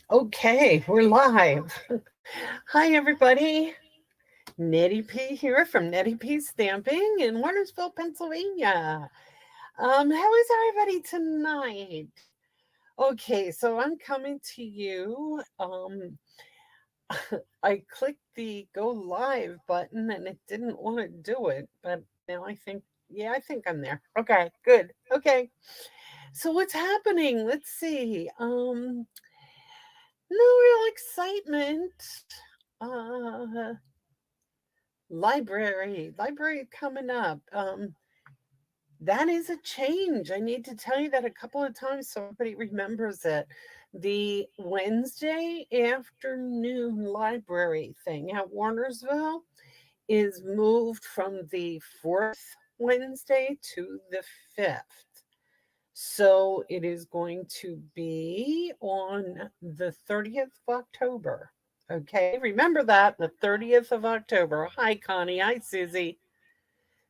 Okay, we're live. Hi, everybody. Nettie P here from Nettie P Stamping in Warnersville, Pennsylvania. How is everybody tonight? Okay, so I'm coming to you. I clicked the go live button and it didn't want to do it, but now I think I'm there. Okay, good. Okay, so what's happening? Let's see. No real excitement. Uh, library coming up. That is a change. I need to tell you that a couple of times so everybody remembers it. The Wednesday afternoon library thing at Warnersville is moved from the fourth Wednesday to the fifth. So it is going to be on the 30th of October. Okay, remember that, the 30th of October. Hi, Connie. Hi, Susie.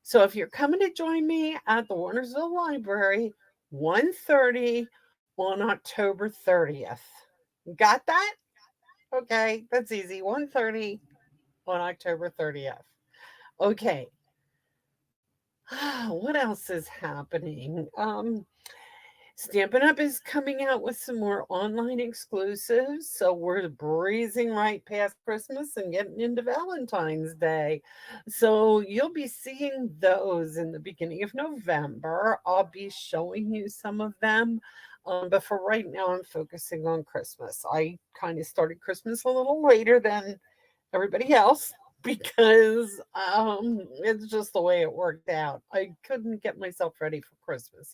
So if you're coming to join me at the Warnersville Library, 1:30 on October 30th. Got that? Okay, that's easy. 1:30 on October 30th. Okay. What else is happening? Stampin' Up is coming out with some more online exclusives, so we're breezing right past Christmas and getting into Valentine's Day. So you'll be seeing those in the beginning of November. I'll be showing you some of them. But for right now, I'm focusing on Christmas. I kind of started Christmas a little later than everybody else because it's just the way it worked out. I couldn't get myself ready for Christmas.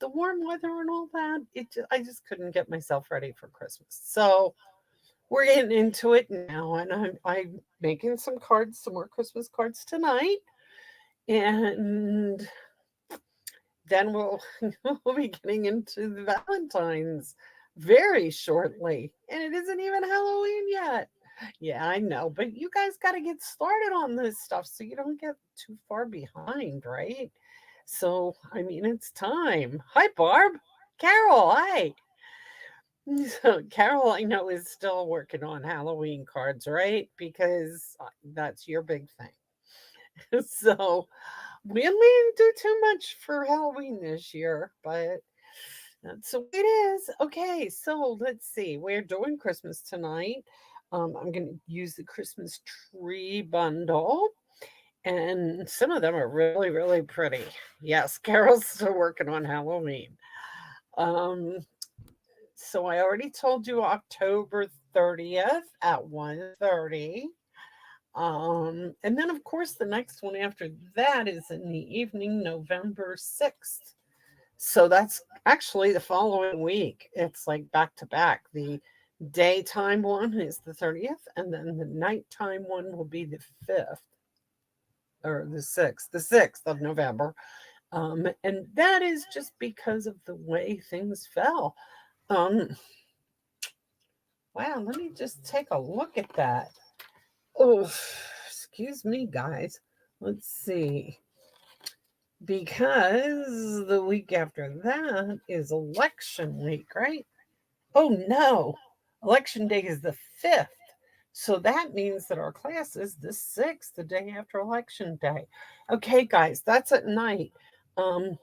The warm weather and all that. I just couldn't get myself ready for Christmas. So we're getting into it now, and I'm making some cards, some more Christmas cards tonight, and then we'll be getting into the Valentine's very shortly, and it isn't even Halloween yet. Yeah, I know, but you guys got to get started on this stuff so you don't get too far behind, right? So, I mean, it's time. Hi, Barb. Carol, hi. So, Carol, I know, is still working on Halloween cards, right? Because that's your big thing. So, we didn't do too much for Halloween this year, but that's the way it is. Okay, so let's see. We're doing Christmas tonight. I'm going to use the Christmas tree bundle, and some of them are really, really pretty. Yes, Carol's still working on Halloween. Um, so I already told you October 30th at 1:30. And then of course the next one after that is in the evening, November 6th. So that's actually the following week. It's like back to back. The daytime one is the 30th, and then the nighttime one will be the 5th or the 6th of November. And that is just because of the way things fell. Um, wow, let me just take a look at that. Oh, excuse me, guys. Let's see. Because the week after that is election week, right? Oh no, election day is the 5th. So that means that our class is the 6th, the day after election day. Okay, guys, that's at night. Um,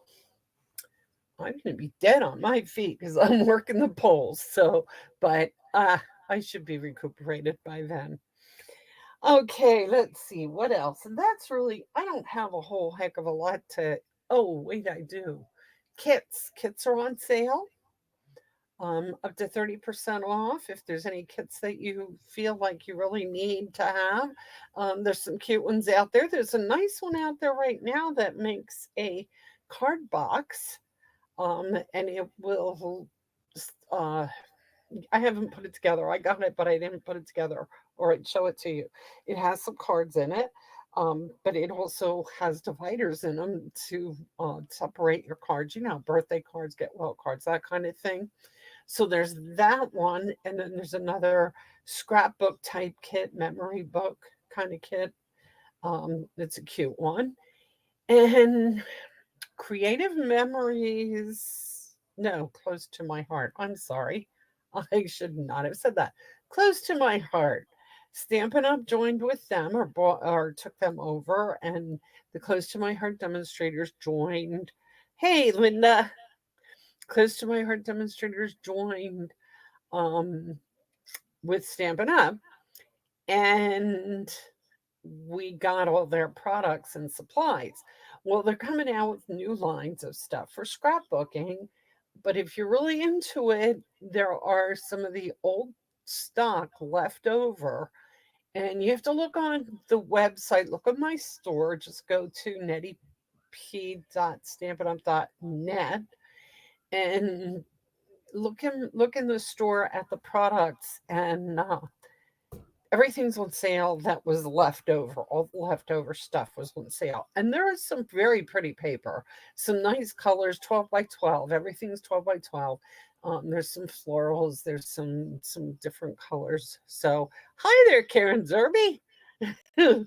I'm going to be dead on my feet because I'm working the polls. But I should be recuperated by then. Okay, let's see what else. And that's really, I don't have a whole heck of a lot to. Oh, wait, I do. Kits are on sale, up to 30% off if there's any kits that you feel like you really need to have. There's some cute ones out there. There's a nice one out there right now that makes a card box, and it will. Uh, I haven't put it together. I got it, but I didn't put it together, or I'd show it to you. It has some cards in it, but it also has dividers in them to separate your cards. Birthday cards, get well cards, that kind of thing. So there's that one, and then there's another scrapbook type kit, memory book kind of kit. It's a cute one. And creative memories, no, close to my heart. I'm sorry. I should not have said that. Close to my heart. Stampin' Up! Joined with them or bought or took them over, and the Close to My Heart demonstrators joined. Hey, Linda. Close to My Heart demonstrators joined um, with Stampin' Up! And we got all their products and supplies. Well, they're coming out with new lines of stuff for scrapbooking. But if you're really into it, there are some of the old stock left over. And you have to look on the website, look at my store, just go to nettyp.stampinup.net and look in the store at the products, and everything's on sale that was left over. All the leftover stuff was on sale. And there is some very pretty paper, some nice colors, 12 by 12. Everything's 12 by 12. There's some florals, there's some different colors. So, hi there, Karen Zerby.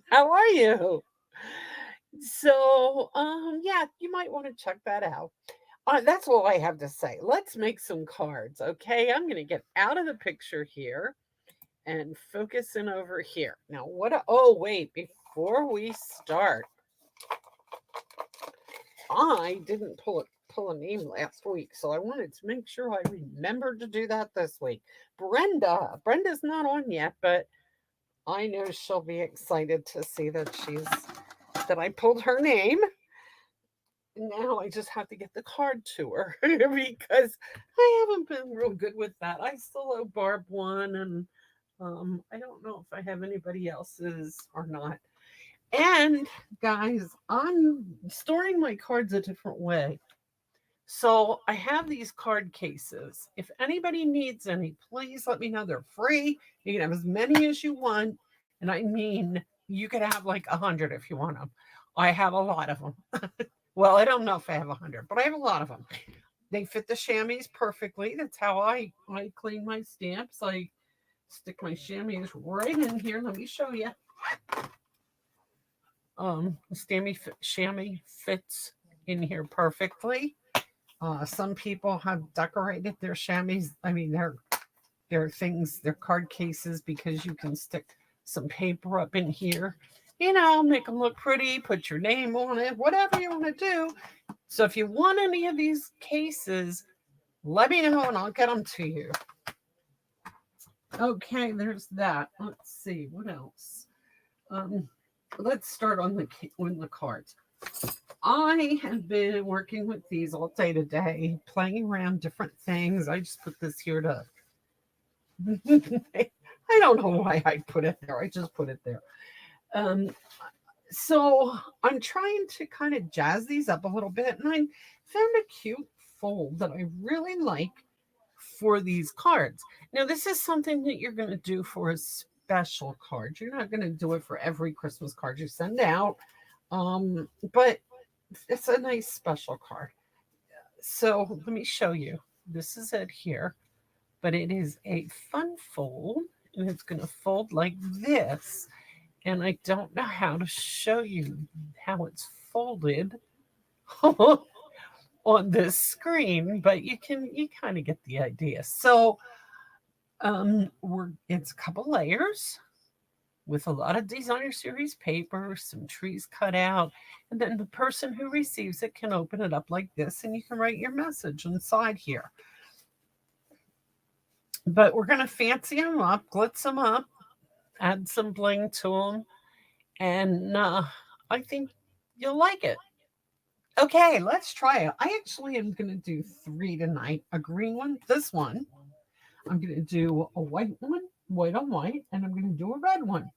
How are you? So, yeah, you might want to check that out. That's all I have to say. Let's make some cards, okay? I'm going to get out of the picture here and focus in over here. Now, oh, wait, before we start, I didn't pull a name last week, so I wanted to make sure I remembered to do that this week. Brenda's not on yet, but I know she'll be excited to see that I pulled her name. Now I just have to get the card to her because I haven't been real good with that. I still owe Barb one, and I don't know if I have anybody else's or not. And guys, I'm storing my cards a different way. So I have these card cases. If anybody needs any, please let me know. They're free. You can have as many as you want. And I mean, you could have like 100 if you want them. I have a lot of them. Well, I don't know if I have 100, but I have a lot of them. They fit the chamois perfectly. That's how I clean my stamps. I stick my chamois right in here. Let me show you. Chamois fits in here perfectly. Some people have decorated their chamois. I mean, their things, their card cases, because you can stick some paper up in here. You know, make them look pretty. Put your name on it. Whatever you want to do. So if you want any of these cases, let me know and I'll get them to you. Okay, there's that. Let's see what else. Let's start on the cards. I have been working with these all day today, playing around different things. I just put this here to. I don't know why I put it there. I just put it there. So I'm trying to kind of jazz these up a little bit, and I found a cute fold that I really like for these cards. Now, this is something that you're going to do for a special card. You're not going to do it for every Christmas card you send out, but it's a nice special card. So let me show you. This is it here, but it is a fun fold, and it's going to fold like this. And I don't know how to show you how it's folded on this screen, but you kind of get the idea. So it's a couple layers with a lot of designer series paper, some trees cut out, and then the person who receives it can open it up like this, and you can write your message inside here. But we're going to fancy them up, glitz them up, add some bling to them, and I think you'll like it. Okay, let's try it. I actually am going to do 3 tonight. A green one, this one. I'm going to do a white one, white on white, and I'm going to do a red one.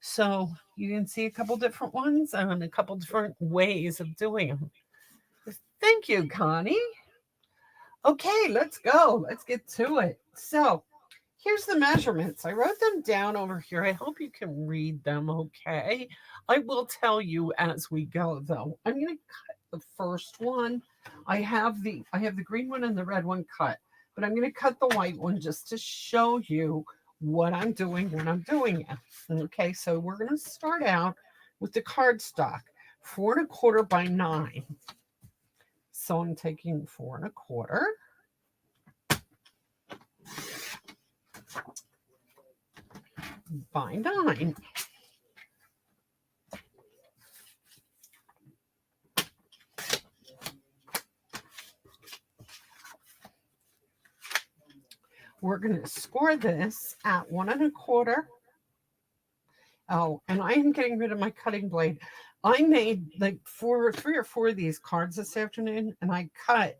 So you can see a couple different ones and a couple different ways of doing them. Thank you, Connie. Okay, let's go. Let's get to it. So here's the measurements. I wrote them down over here. I hope you can read them okay. I will tell you as we go, though. I'm going to cut the first one. I have the green one and the red one cut, but I'm going to cut the white one just to show you what I'm doing when I'm doing it. Okay, so we're going to start out with the cardstock, 4 1/4 by 9. So I'm taking 4 1/4. by 9. We're going to score this at 1 1/4. Oh, and I am getting rid of my cutting blade. I made like 3 or 4 of these cards this afternoon, and I cut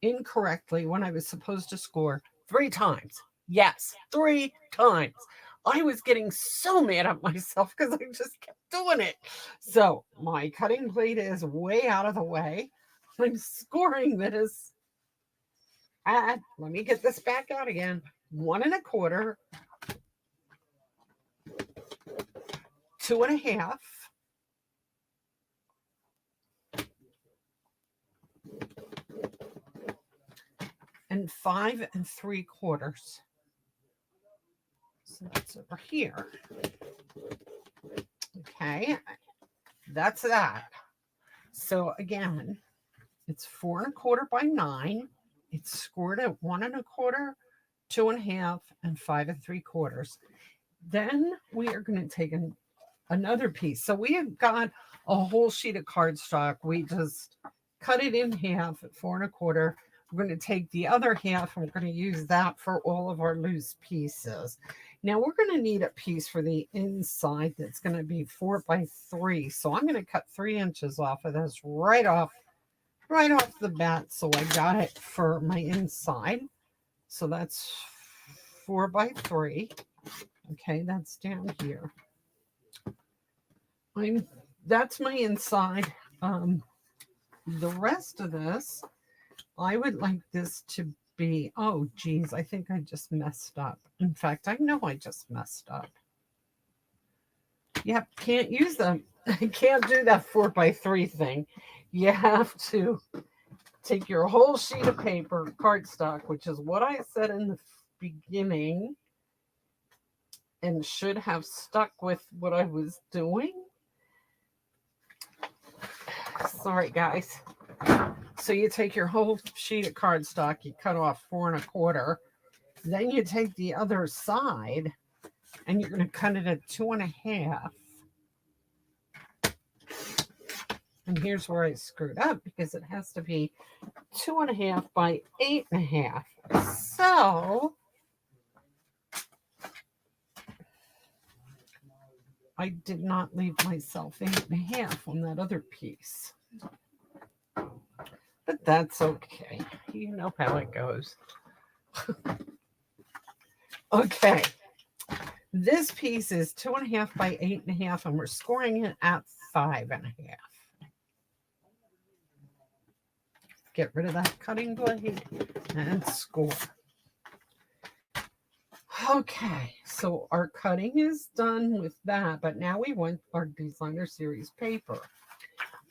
incorrectly when I was supposed to score 3 times. Yes, 3 times. I was getting so mad at myself because I just kept doing it. So my cutting blade is way out of the way. I'm scoring this at, let me get this back out again, 1 1/4, 2 1/2, and 5 3/4. So that's over here. Okay, that's that. So again, it's 4 1/4 by 9. It's scored at 1 1/4, 2 1/2, and 5 3/4. Then we are going to take another piece. So we have got a whole sheet of cardstock. We just cut it in half at 4 1/4. We're going to take the other half and we're going to use that for all of our loose pieces. Now we're going to need a piece for the inside that's going to be 4 by 3. So I'm going to cut 3 inches off of this right off the bat. So I got it for my inside. So that's 4 by 3. Okay, that's down here. That's my inside. The rest of this, I would like this to be, oh geez, I think I just messed up. In fact, I know I just messed up. Yep, can't use them. I can't do that 4 by 3 thing. You have to take your whole sheet of paper, cardstock, which is what I said in the beginning, and should have stuck with what I was doing. Sorry, guys. So you take your whole sheet of cardstock, you cut off 4 1/4. Then you take the other side and you're going to cut it at 2 1/2. And here's where I screwed up because it has to be 2 1/2 by 8 1/2. So I did not leave myself 8 1/2 on that other piece. But that's okay. You know how it goes. Okay. This piece is 2 1/2 by 8 1/2, and we're scoring it at 5 1/2. Get rid of that cutting blade and score. Okay, so our cutting is done with that, but now we want our designer series paper.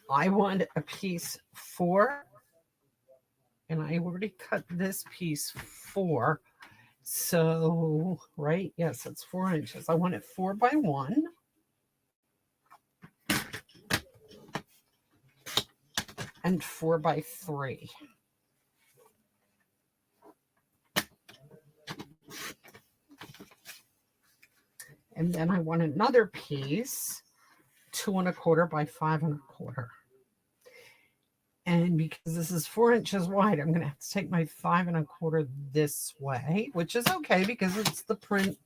I want a piece 4, and I already cut this piece 4. So, right, yes, it's 4 inches. I want it 4 by 1. And 4 by 3. And then I want another piece, 2 1/4 by 5 1/4. And because this is 4 inches wide, I'm going to have to take my 5 1/4 this way, which is okay because it's the print.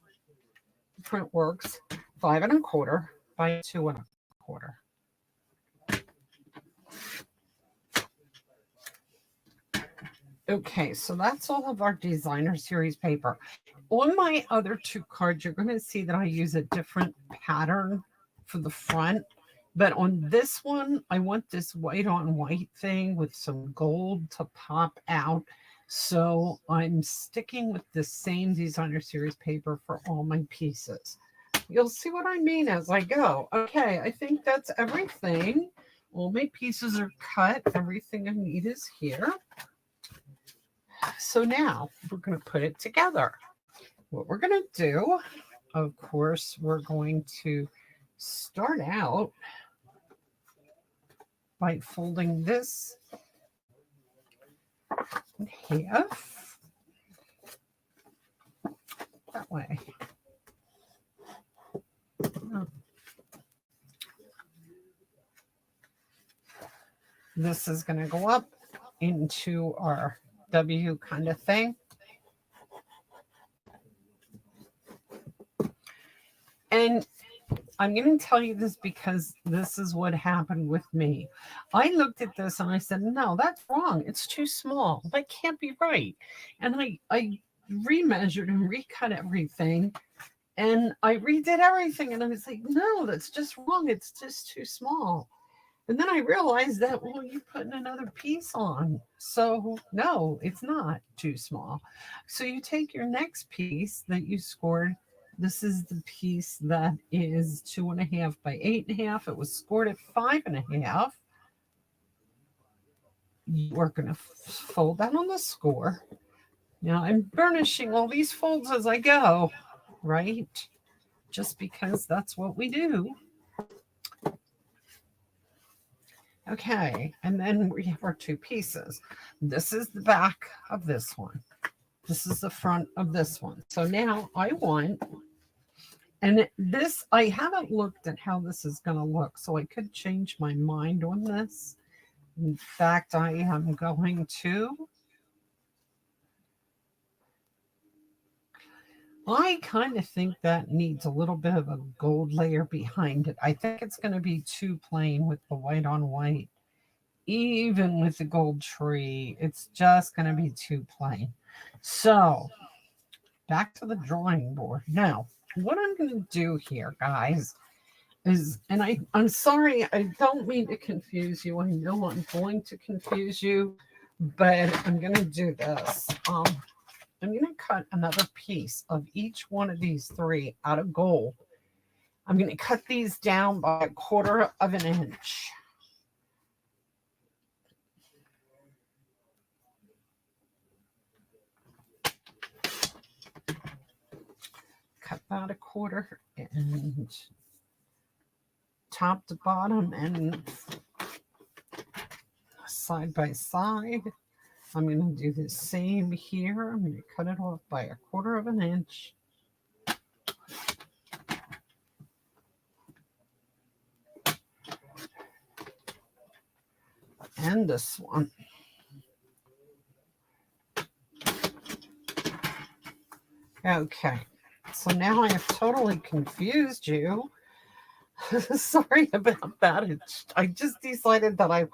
The print works. 5 1/4 by 2 1/4. Okay, so that's all of our designer series paper. On my other 2 cards, you're going to see that I use a different pattern for the front. But on this one, I want this white on white thing with some gold to pop out. So I'm sticking with the same designer series paper for all my pieces. You'll see what I mean as I go. Okay, I think that's everything. All my pieces are cut. Everything I need is here. So now we're going to put it together. What we're going to do, of course, we're going to start out by folding this in half that way. this is going to go up into our W kind of thing. And I'm going to tell you this because this is what happened with me. I looked at this and I said, no, that's wrong. It's too small. That can't be right. And I remeasured and recut everything. And I redid everything. And I was like, no, that's just wrong. It's just too small. And then I realized that, well, you're putting another piece on. So, no, it's not too small. So you take your next piece that you scored. This is the piece that is 2.5 by 8.5. It was scored at 5.5. We're going to fold that on the score. Now I'm burnishing all these folds as I go, right? Just because that's what we do. Okay, and then we have our two pieces. This is the back of this one. This is the front of this one. So now I want, and this, I haven't looked at how this is going to look, so I could change my mind on this. In fact, I am going to, I kind of think that needs a little bit of a gold layer behind it. I think it's going to be too plain with the white on white. Even with the gold tree, it's just going to be too plain. So, back to the drawing board. Now, what I'm going to do here, guys, is, and I'm sorry, I don't mean to confuse you. I know I'm going to confuse you, but I'm going to do this. I'm going to cut another piece of each one of these three out of gold. I'm going to cut these down by 1/4 of an inch. Cut that 1/4 and top to bottom and side by side. I'm going to do the same here. I'm going to cut it off by 1/4 of an inch. And this one. Okay, so now I have totally confused you. Sorry about that. I just decided that I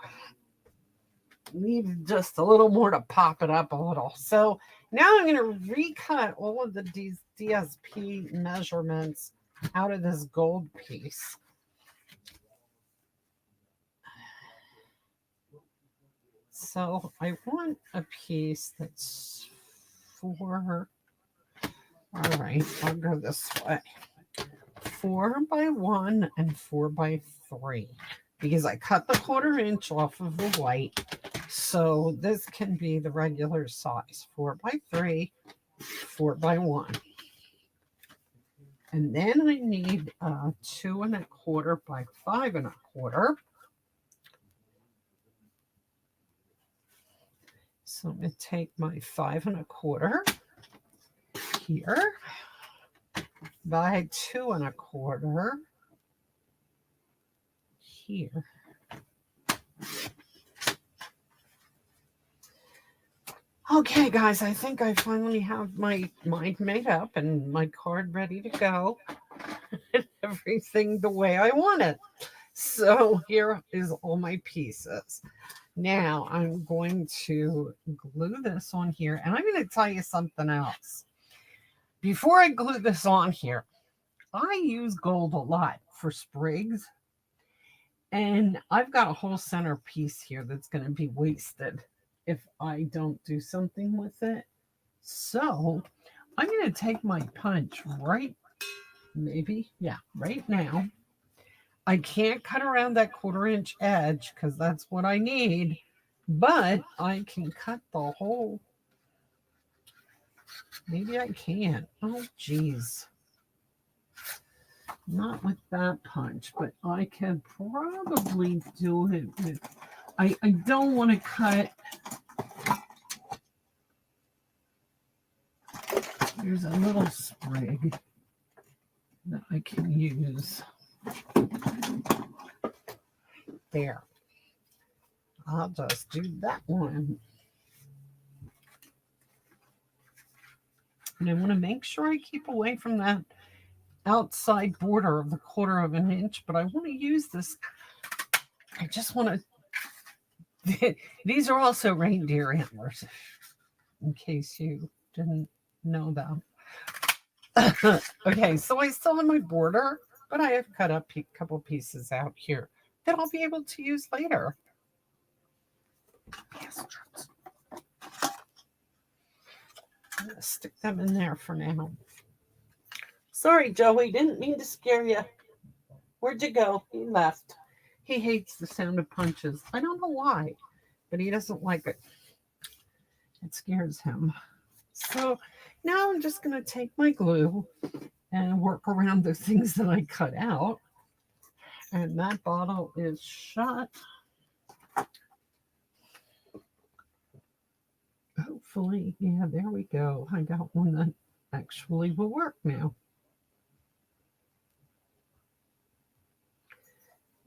needed just a little more to pop it up a little. So now I'm going to recut all of the DSP measurements out of this gold piece. So I want a piece that's 4. All right, I'll go this way. 4 by 1 and 4 by 3, because I cut the 1/4 inch off of the white. So this can be the regular size, 4 by 3, 4 by 1. And then I need 2 1/4 by 5 1/4. So I'm going to take my 5 1/4 here by 2 1/4 here. Okay, guys, I think I finally have my mind made up and my card ready to go. And everything the way I want it. So here is all my pieces. Now I'm going to glue this on here, and I'm going to tell you something else. Before I glue this on here, I use gold a lot for sprigs, and I've got a whole center piece here that's going to be wasted if I don't do something with it. So I'm going to take my punch right now. I can't cut around that 1/4 inch edge because that's what I need, but I can cut the whole. Maybe I can't. Oh, geez. Not with that punch, but I can probably do it with. I don't want to cut. There's a little sprig that I can use. There. I'll just do that one. And I want to make sure I keep away from that outside border of the 1/4 inch, but I want to use this. I just want to, these are also reindeer antlers, in case you didn't know that. Okay, so I still have my border, but I have cut up a couple pieces out here that I'll be able to use later. I'm going to stick them in there for now. Sorry, Joey, didn't mean to scare you. Where'd you go? He left. He hates the sound of punches. I don't know why, but he doesn't like it. It scares him. So now I'm just going to take my glue and work around the things that I cut out. And that bottle is shut. Hopefully, yeah, there we go. I got one that actually will work now.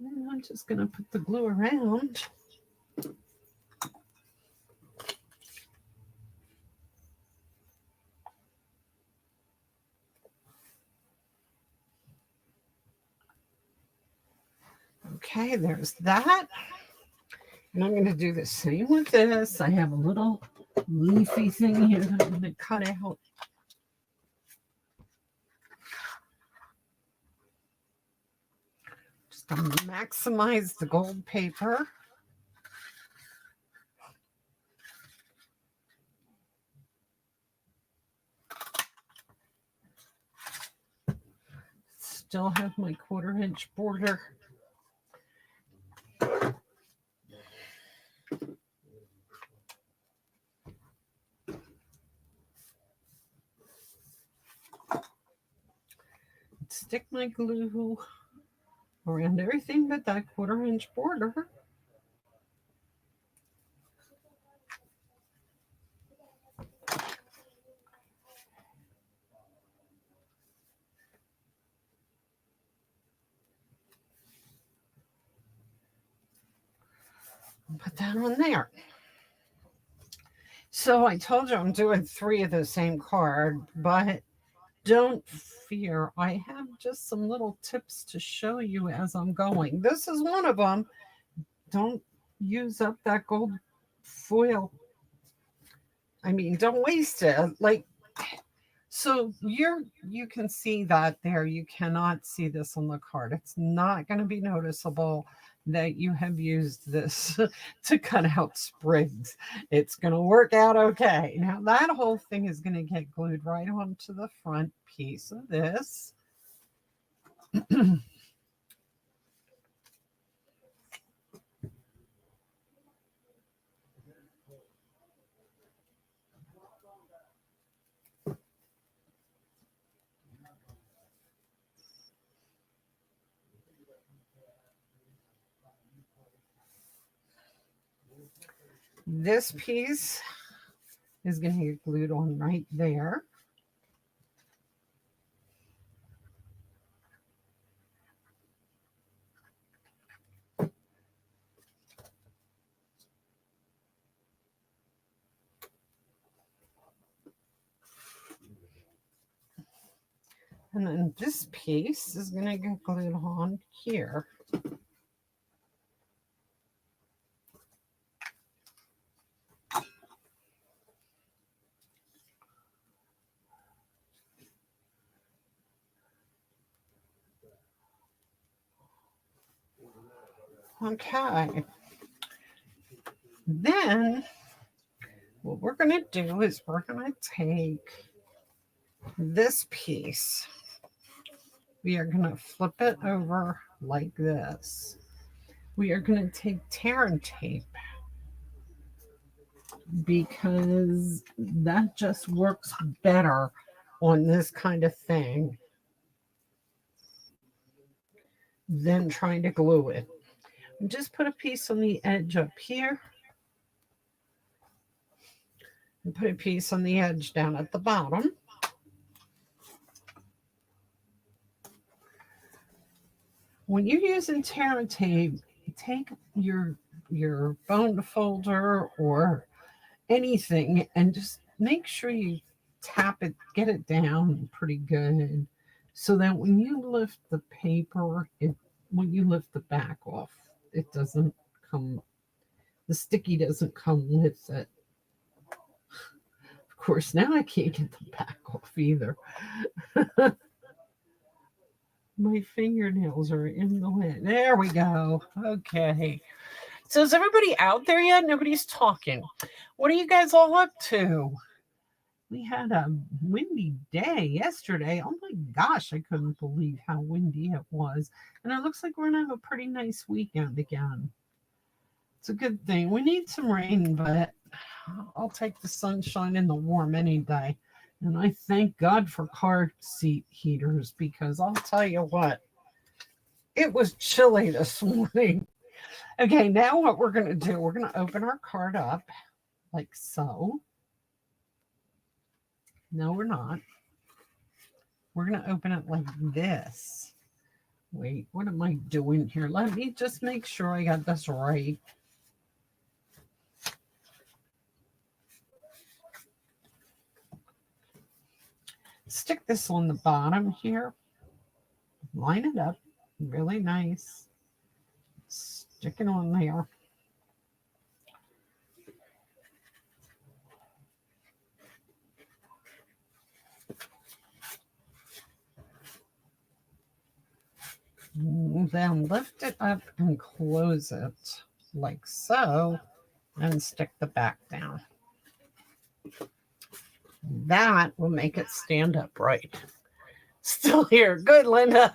And I'm just going to put the glue around. Okay, there's that. And I'm going to do the same with this. I have a little leafy thing here that I'm going to cut out. Just going to maximize the gold paper. Still have my 1/4 inch border. Stick my glue around everything but that 1/4 inch border. Put that on there. So I told you I'm doing 3 of the same card, but don't fear. I have just some little tips to show you as I'm going. This is one of them. Don't use up that gold foil. I mean, don't waste it. Like, so you can see that there. You cannot see this on the card. It's not going to be noticeable that you have used this to cut out sprigs. It's going to work out okay. Now that whole thing is going to get glued right onto the front piece of this. This piece is going to get glued on right there. And then this piece is going to get glued on here. Okay. Then what we're going to do is we're going to take this piece. We are going to flip it over like this. We are going to take tear tape because that just works better on this kind of thing than trying to glue it. Just put a piece on the edge up here and put a piece on the edge down at the bottom. When you're using tear tape, take your your bone folder or anything, and just make sure you tap it, get it down pretty good, so that when you lift the paper, when you lift the back off, it doesn't come, the sticky doesn't come with it. Of course, now I can't get the back off either. My fingernails are in the way. There we go. Okay. So is everybody out there yet? Nobody's talking. What are you guys all up to? We had a windy day yesterday. Oh my gosh, I couldn't believe how windy it was. And it looks like we're going to have a pretty nice weekend again. It's a good thing. We need some rain, but I'll take the sunshine and the warm any day. And I thank God for car seat heaters, because I'll tell you what, it was chilly this morning. Okay, now what we're going to do, we're going to open our card up like so. No, we're not. We're going to open it like this. Wait, what am I doing here? Let me just make sure I got this right. Stick this on the bottom here. Line it up really nice. Stick it on there. Then lift it up and close it like so, and stick the back down. That will make it stand upright. Still here. Good, Linda.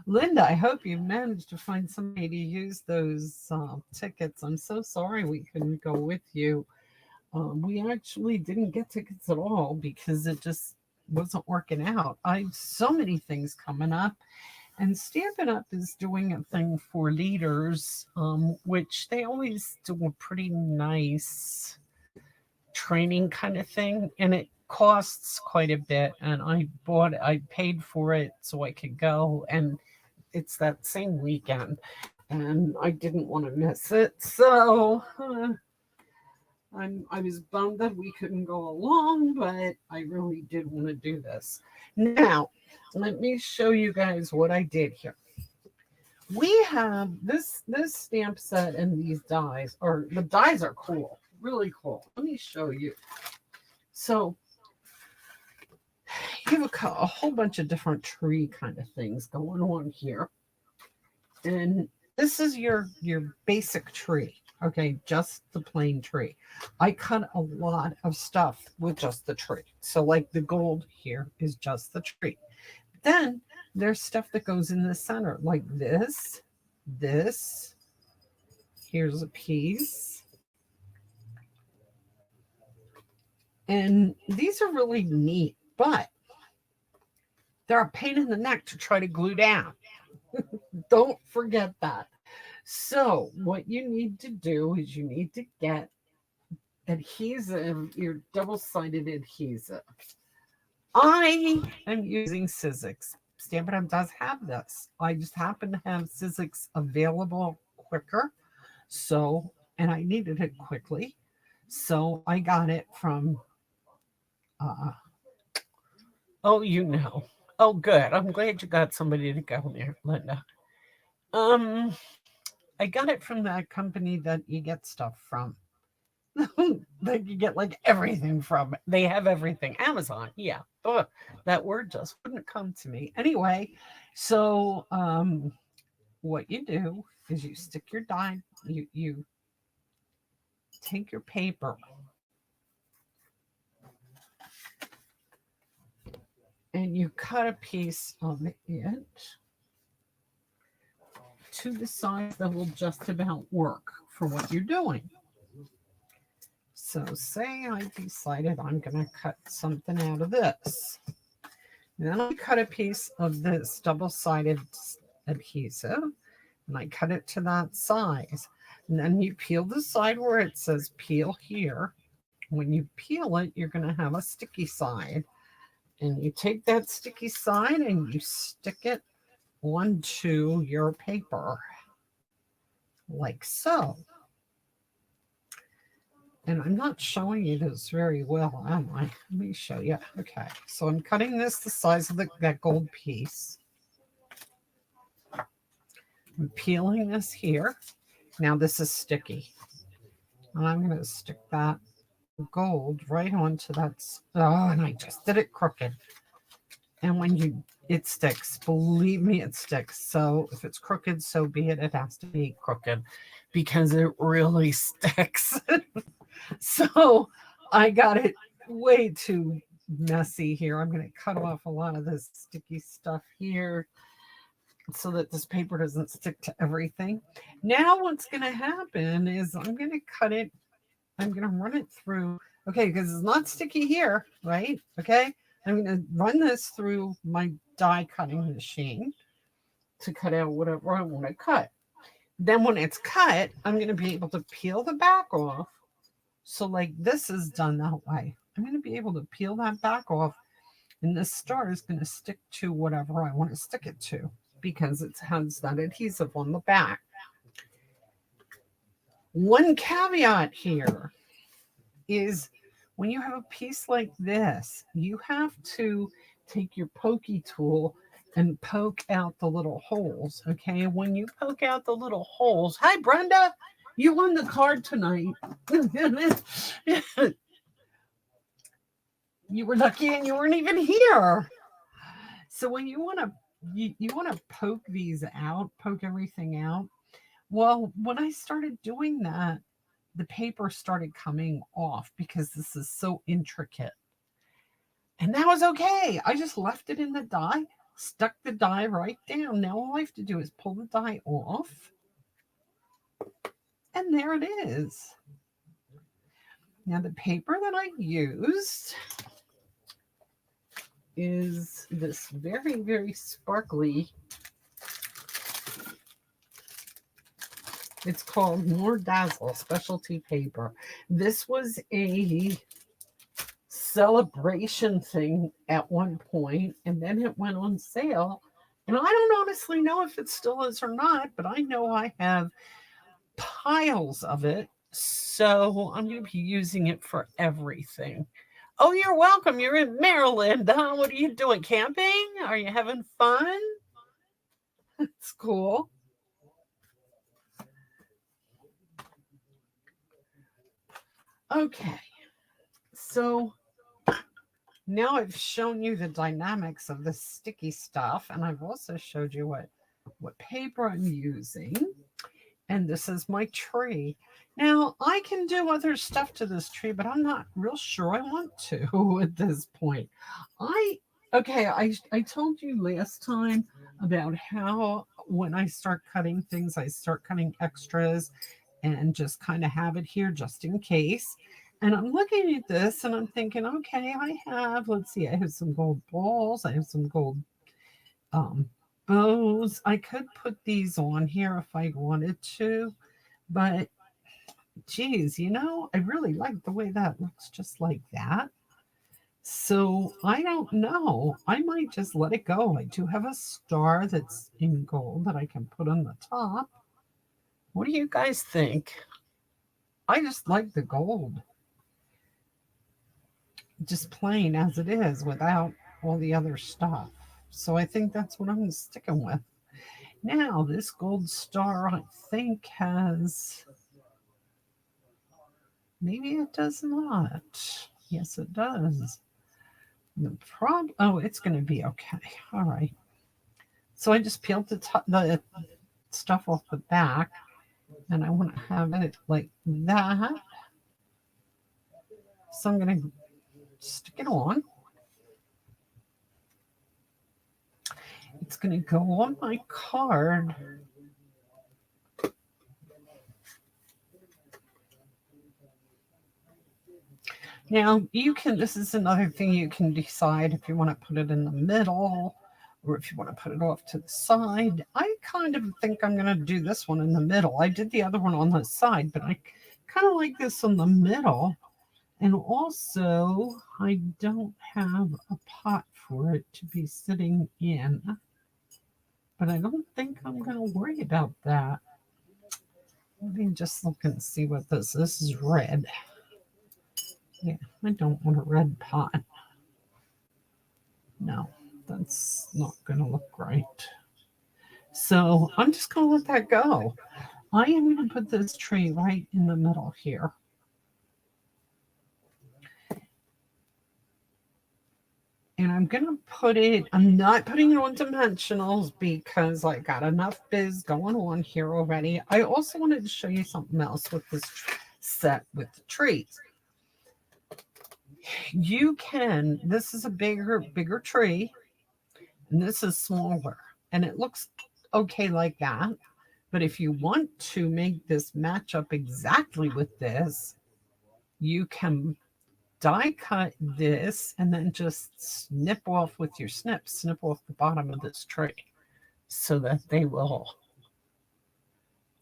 Linda, I hope you managed to find somebody to use those tickets. I'm so sorry we couldn't go with you. We actually didn't get tickets at all because it just wasn't working out. I have so many things coming up. And Stampin' Up is doing a thing for leaders, which they always do a pretty nice training kind of thing. And it costs quite a bit. And I paid for it so I could go. And it's that same weekend. And I didn't want to miss it. So I was bummed that we couldn't go along, but I really did want to do this. Now, let me show you guys what I did here. We have this stamp set and these dies, or the dies are cool, really cool. Let me show you. So you have a whole bunch of different tree kind of things going on here. And this is your basic tree. Okay, just the plain tree. I cut a lot of stuff with just the tree. So like the gold here is just the tree. Then there's stuff that goes in the center, like this. Here's a piece. And these are really neat, but they're a pain in the neck to try to glue down. Don't forget that. So what you need to do is you need to get adhesive, your double-sided adhesive. I am using Sizzix. Stampin' Up does have this. I just happen to have Sizzix available quicker. So, and I needed it quickly. So I got it from, oh, you know. Oh, good. I'm glad you got somebody to go there, Linda. I got it from that company that you get stuff from. That you get like everything from. They have everything. Amazon, yeah. Ugh, that word just wouldn't come to me. Anyway, so what you do is you stick your die, you take your paper and you cut a piece of it to the size that will just about work for what you're doing. So say I decided I'm going to cut something out of this. And then I cut a piece of this double-sided adhesive, and I cut it to that size. And then you peel the side where it says peel here. When you peel it, you're going to have a sticky side. And you take that sticky side and you stick it onto your paper like so. And I'm not showing you this very well, am I? Let me show you. Okay, so I'm cutting this the size of that gold piece. I'm peeling this here. Now this is sticky. And I'm going to stick that gold right onto that. Oh, and I just did it crooked. And when it sticks, believe me, it sticks. So if it's crooked, so be it. It has to be crooked because it really sticks. So I got it way too messy here. I'm going to cut off a lot of this sticky stuff here so that this paper doesn't stick to everything. Now what's going to happen is I'm going to cut it. I'm going to run it through. Okay, because it's not sticky here, right? Okay, I'm going to run this through my die cutting machine to cut out whatever I want to cut. Then when it's cut, I'm going to be able to peel the back off. So like this is done that way. I'm going to be able to peel that back off, and this star is going to stick to whatever I want to stick it to because it has that adhesive on the back. One caveat here is when you have a piece like this, you have to take your pokey tool and poke out the little holes. Okay, when you poke out the little holes, hi Brenda, you won the card tonight. You were lucky and you weren't even here. So when you want to poke these out, poke everything out. Well, when I started doing that, the paper started coming off because this is so intricate. And that was okay. I just left it in the die, stuck the die right down. Now all I have to do is pull the die off. And there it is. Now the paper that I used is this very, very sparkly. It's called More Dazzle Specialty Paper. This was a celebration thing at one point, and then it went on sale. And I don't honestly know if it still is or not, but I know I have piles of it. So I'm going to be using it for everything. Oh, you're welcome. You're in Maryland. Huh? What are you doing? Camping? Are you having fun? It's cool. Okay. So now I've shown you the dynamics of the sticky stuff, and I've also showed you what paper I'm using. And this is my tree. Now, I can do other stuff to this tree, but I'm not real sure I want to at this point. I told you last time about how when I start cutting things, I start cutting extras and just kind of have it here just in case. And I'm looking at this and I'm thinking, okay, let's see, I have some gold balls, I have some gold bows. I could put these on here if I wanted to, but geez, I really like the way that looks just like that. So I don't know. I might just let it go. I do have a star that's in gold that I can put on the top. What do you guys think? I just like the gold. Just plain as it is without all the other stuff. So I think that's what I'm sticking with. Now, this gold star, I think, has... Maybe it does not. Yes, it does. It's going to be okay. All right. So I just peeled the stuff off the back, and I want to have it like that. So I'm going to stick it on. It's going to go on my card. Now, this is another thing you can decide if you want to put it in the middle or if you want to put it off to the side. I kind of think I'm going to do this one in the middle. I did the other one on the side, but I kind of like this in the middle. And also, I don't have a pot for it to be sitting in, but I don't think I'm going to worry about that. Let me just look and see what this is red. Yeah, I don't want a red pot. No, that's not going to look right. So I'm just going to let that go. I am going to put this tree right in the middle here. And I'm going to put it, I'm not putting it on dimensionals because I got enough biz going on here already. I also wanted to show you something else with this set with the trees. You can, this is a bigger tree, and this is smaller, and it looks okay like that. But if you want to make this match up exactly with this, you can die cut this and then just snip off with your snip off the bottom of this tree so that they will.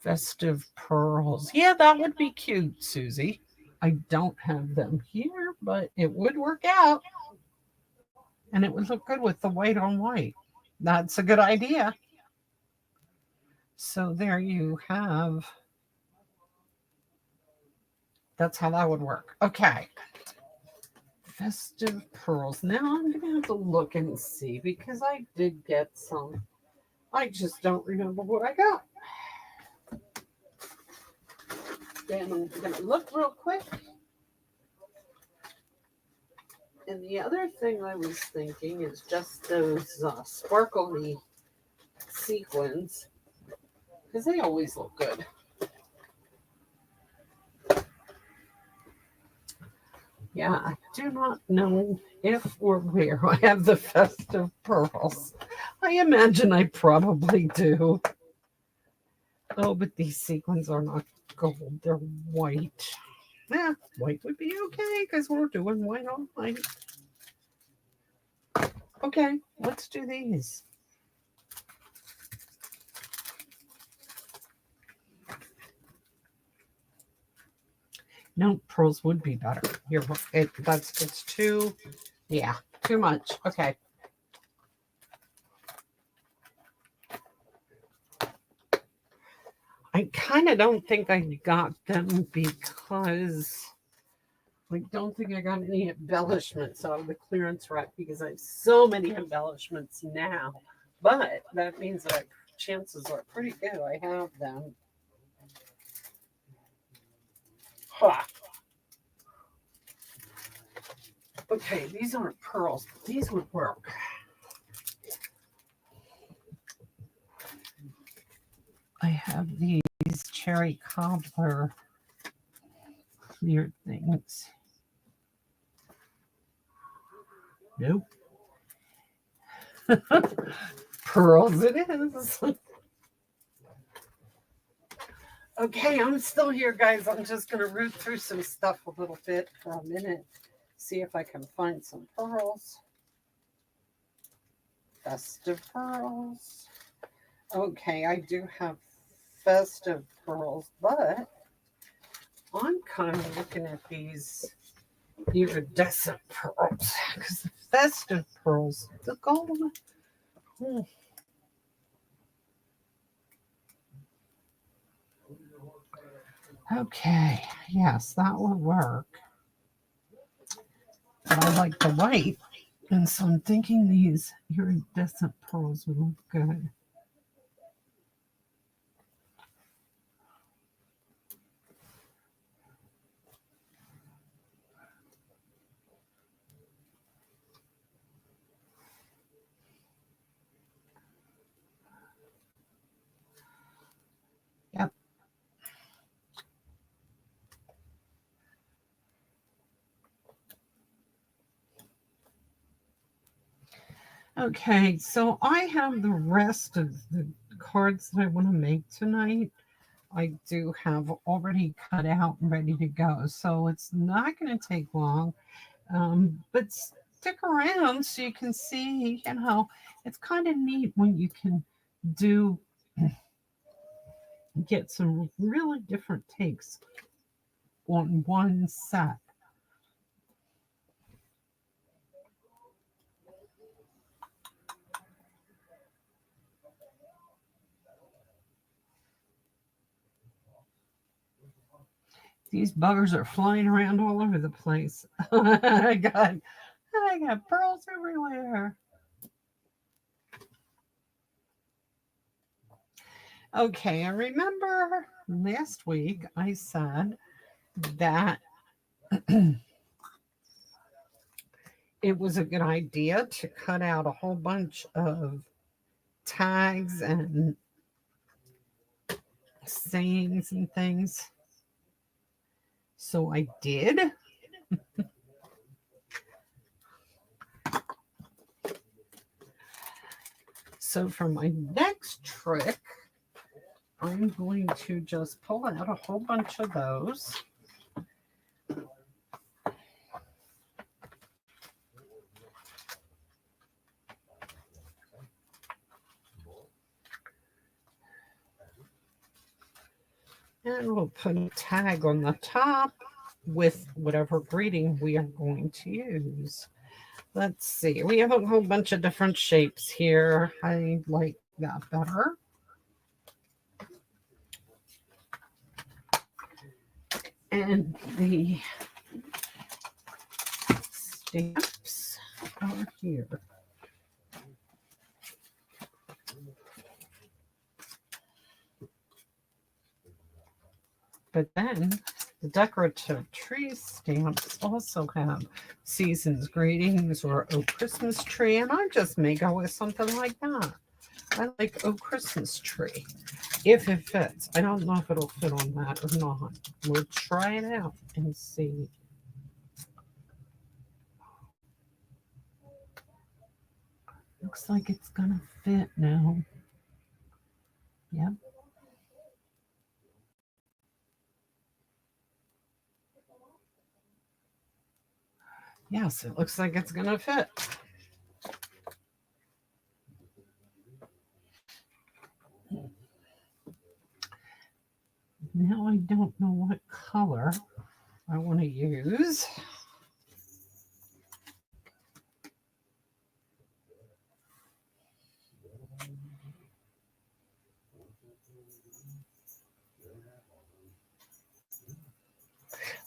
Festive pearls. Yeah, that would be cute, Susie. I don't have them here, but it would work out. And it would look good with the white on white. That's a good idea. So there you have. That's how that would work. Okay. Festive pearls. Now I'm going to have to look and see because I did get some. I just don't remember what I got. Then I'm going to look real quick. And the other thing I was thinking is just those sparkly sequins because they always look good. Yeah, I do not know if or where I have the festive pearls. I imagine I probably do. Oh, but these sequins are not gold, they're white. Yeah, white would be okay because we're doing white on white. Okay, let's do these. No, pearls would be better. It's too, yeah, too much. Okay. I kind of don't think I got them because I don't think I got any embellishments out of the clearance rack because I have so many embellishments now. But that means that chances are pretty good I have them. Ha. Okay, these aren't pearls, but these would work. I have these cherry cobbler clear things. Nope. Pearls it is. Okay, I'm still here, guys. I'm just going to root through some stuff a little bit for a minute. See if I can find some pearls. Festive pearls. Okay, I do have festive pearls, but I'm kind of looking at these iridescent pearls because the festive pearls, the gold. Okay, yes, that will work. But I like the white, and so I'm thinking these iridescent pearls would look good. Yep. Okay, so I have the rest of the cards that I want to make tonight. I do have already cut out and ready to go, so it's not going to take long. But stick around so you can see, it's kind of neat when you can do get some really different takes on one set. These buggers are flying around all over the place. I got pearls everywhere. Okay, I remember last week I said that it was a good idea to cut out a whole bunch of tags and sayings and things. So I did. So for my next trick, I'm going to just pull out a whole bunch of those. And we'll put a tag on the top with whatever greeting we are going to use. Let's see. We have a whole bunch of different shapes here. I like that better. And the stamps are here. But then the Decorative Trees stamps also have Season's Greetings or Oh Christmas Tree, and I just may go with something like that. I like Oh Christmas Tree, if it fits. I don't know if it'll fit on that or not. We'll try it out and see. Looks like it's gonna fit now. Yep. Yes, it looks like it's gonna fit. Now I don't know what color I want to use.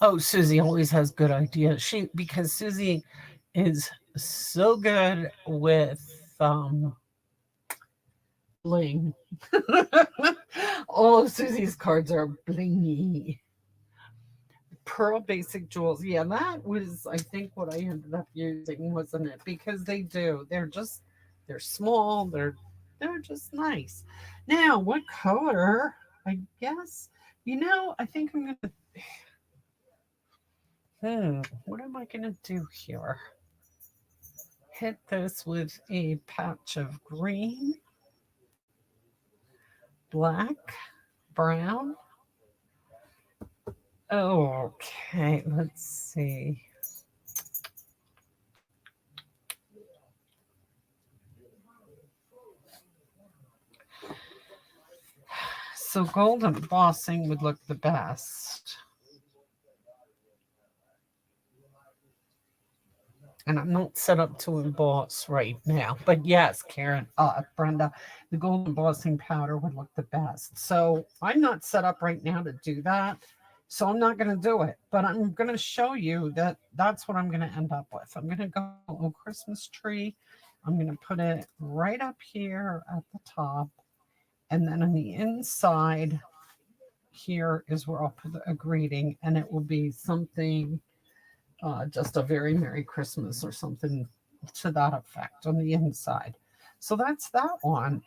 Oh, Susie always has good ideas. Because Susie is so good with bling. All of Susie's cards are blingy. Pearl Basic Jewels. Yeah, that was, I think, what I ended up using, wasn't it? Because they do. They're small. They're just nice. Now, what color? I guess, I think I'm going to, what am I going to do here? Hit this with a patch of green, black, brown. Okay, let's see. So gold embossing would look the best. And I'm not set up to emboss right now. But yes, Brenda, the gold embossing powder would look the best. So I'm not set up right now to do that. So I'm not going to do it. But I'm going to show you that that's what I'm going to end up with. I'm going to go Oh Christmas Tree. I'm going to put it right up here at the top. And then on the inside here is where I'll put a greeting. And it will be something, just a very Merry Christmas or something to that effect on the inside. So that's that one.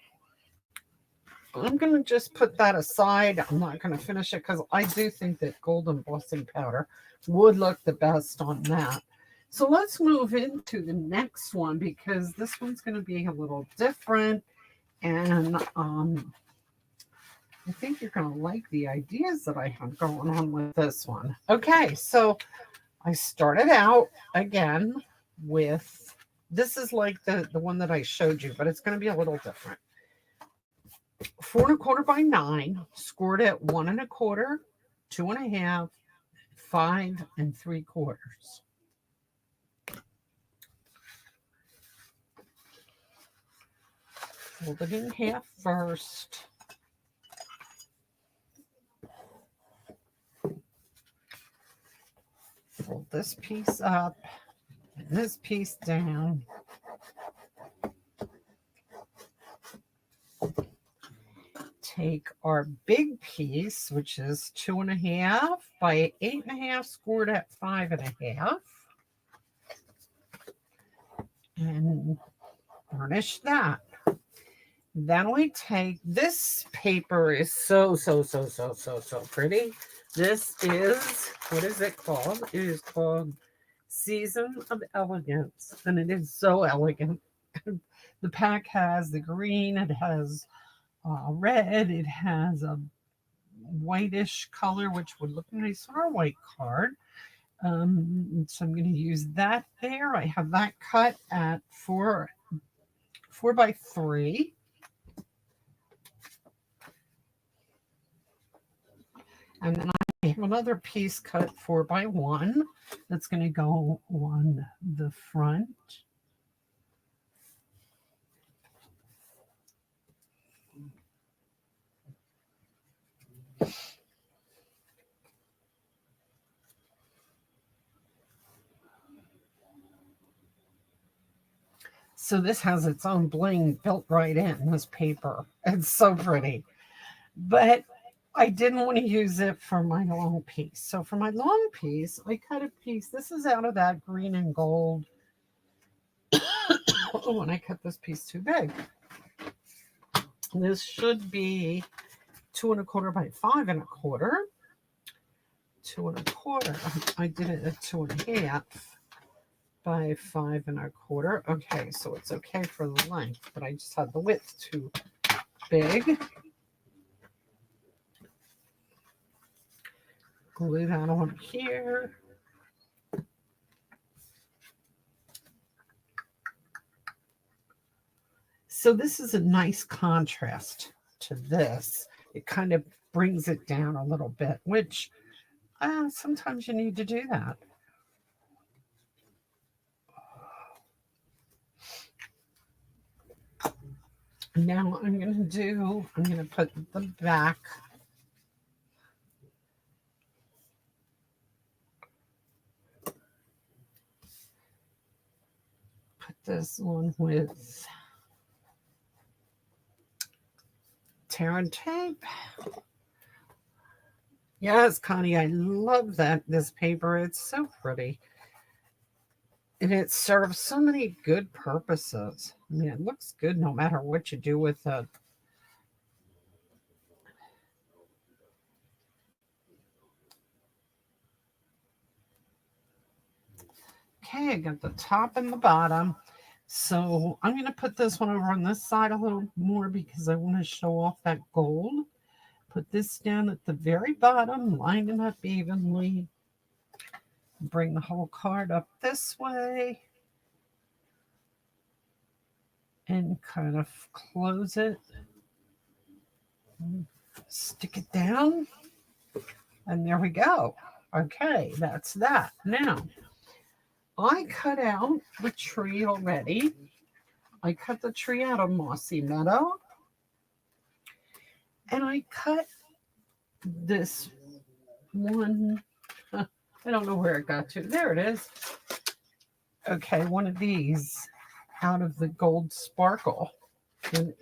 I'm going to just put that aside. I'm not going to finish it because I do think that gold embossing powder would look the best on that. So let's move into the next one because this one's going to be a little different. And I think you're going to like the ideas that I have going on with this one. Okay, so I started out again with, this is like the one that I showed you, but it's going to be a little different. 4 1/4 by 9, scored at 1 1/4, 2 1/2, 5 3/4. Fold it in half first. this piece up and this piece down. Take our big piece, which is 2.5 by 8.5, scored at 5.5, and burnish that. Then we take this paper is so pretty. This is, what is it called? It is called Season of Elegance, and it is so elegant. The pack has the green, it has red, it has a whitish color, which would look nice on our white card. So I'm going to use that there. I have that cut at 4 by 3. And then I have another piece cut 4 by 1 that's going to go on the front. So this has its own bling built right in this paper. It's so pretty. But I didn't want to use it for my long piece. So for my long piece, I cut a piece. This is out of that green and gold. Oh, and I cut this piece too big. This should be 2.25 by 5.25. 2.25. I did it at 2.5 by 5.25. Okay, so it's okay for the length, but I just had the width too big. Glue that on here. So this is a nice contrast to this. It kind of brings it down a little bit, which sometimes you need to do that. Now I'm going to put the back. Put this one with tear and tape. Yes, Connie, I love this paper. It's so pretty. And it serves so many good purposes. I mean, it looks good no matter what you do with it. Okay, I got the top and the bottom. So I'm going to put this one over on this side a little more because I want to show off that gold. Put this down at the very bottom, line it up evenly. Bring the whole card up this way. And kind of close it. Stick it down. And there we go. Okay, that's that. Now, I cut out the tree already. I cut the tree out of Mossy Meadow. And I cut this one. I don't know where it got to. There it is. Okay, one of these out of the gold sparkle. And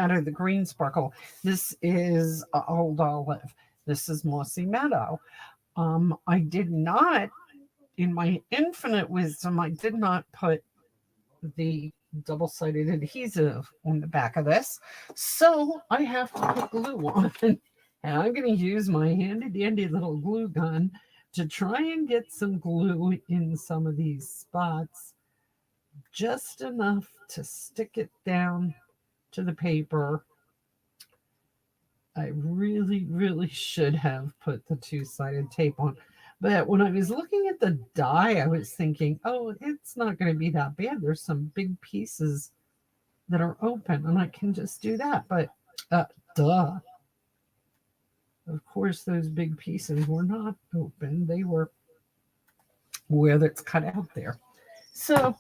out of the green sparkle. This is Old Olive. This is Mossy Meadow. I did not, in my infinite wisdom, I did not put the double-sided adhesive on the back of this. So I have to put glue on. And I'm going to use my handy-dandy little glue gun to try and get some glue in some of these spots. Just enough to stick it down to the paper. I really should have put the two-sided tape on. But when I was looking at the die, I was thinking, oh, it's not going to be that bad. There's some big pieces that are open, and I can just do that. But, duh. Of course, those big pieces were not open. They were where it's cut out there. So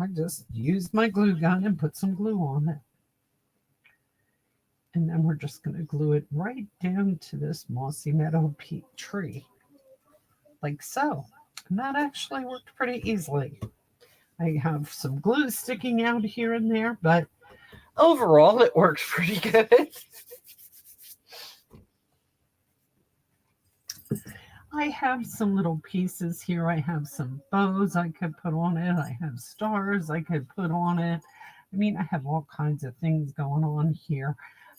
I just used my glue gun and put some glue on it. And then we're just going to glue it right down to this Mossy Meadow tree. like so. And that actually worked pretty easily. I have some glue sticking out here and there, but overall it worked pretty good. I have some little pieces here. I have some bows I could put on it. I have stars I could put on it. I mean, I have all kinds of things going on here.